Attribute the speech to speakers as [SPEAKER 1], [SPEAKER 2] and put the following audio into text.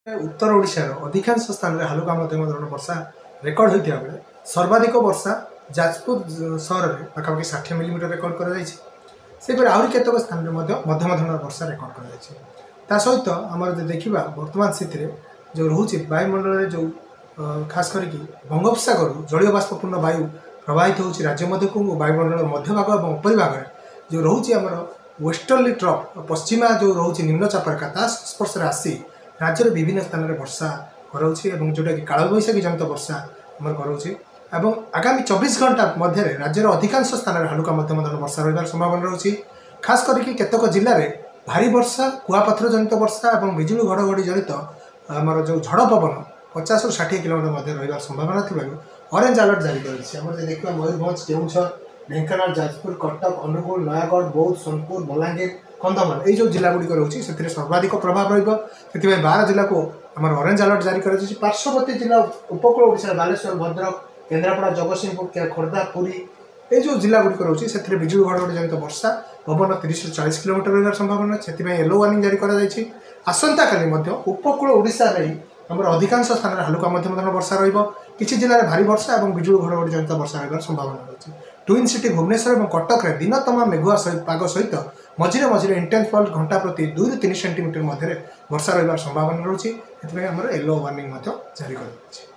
[SPEAKER 1] उत्तर ओडिशार अधिकांश स्थान में हालुका मध्यम धरण वर्षा रेकर्ड होता बेले सर्वाधिक वर्षा जाजपुर सहर में पाखापाखि 60 मिलीमीटर रेकर्ड कर आहरी केतक स्थान में मध्यम धरण वर्षा रेकर्ड कर सहित आम देखा बर्तमान स्थित जो रोचे वायुमंडल जो खास करके बंगोपसागर जलीय बाष्पूर्ण वायु प्रवाहित होची राज्य मध्य को वायुमंडल मध्य भाग और उपरी भाग जो रोचे आमर वेस्टर्ली ट्रफ पश्चिमा जो रोचे निम्नचापरेखा स्पर्श आसी राज्यर विभिन्न स्थान में वर्षा कराऊँगी जोटा कि कालबैशाखी जनित वर्षा आम कराऊँगी आगामी 24 घंटा मध्य राज्यर अधिकांश स्थान में हालुका मध्यम धरण वर्षा रही संभावना रही खास करके केतक जिले में भारी वर्षा कुआपथर जनित वर्षा और बिजुली घड़घड़ी जनित आमर जो झड़ पवन 50 ରୁ 60 किलोमीटर मध्य रही संभावना थी ऑरेंज अलर्ट जारी कर देखा मयूरभंज केउझर ढेंकानाल जाजपुर कटक अनुगुल नयागढ़ बौद्ध सोनपुर बलांगीर कंधमाल ये जो जिला गुड़िक रोचे से सर्वाधिक प्रभाव रही 12 जिला को आम ऑरेंज अलर्ट जारी कर पार्श्ववर्ती जिला उपकूल ओडिशा बालेश्वर भद्रक केन्द्रापड़ा जगतसिंहपुर खोर्धा पुरी ये जो जिला गुड़िक रोचे से बिजुली घड़घड़ी जनित वर्षा पवन 30 ରୁ 40 किलोमीटर रही संभावना से येलो वार्निंग जारी करसंता काली उपकूल ओडिशा नहीं आम अधिकांश स्थान में हालुका मध्यम धरण वर्षा रही जिले में भारी वर्षा और बिजुली घड़घड़ी जनित वर्षा रही संभावना रही ट्विन सिटी भुवनेश्वर और कटक में दिन तमाम मेघुआ पाग सहित मझिरे मझिरे इंटेन्स फॉल घंटा प्रति 2 ରୁ 3 सेंटीमीटर मध्य वर्षा रही संभावना रही येलो वार्निंग जारी कर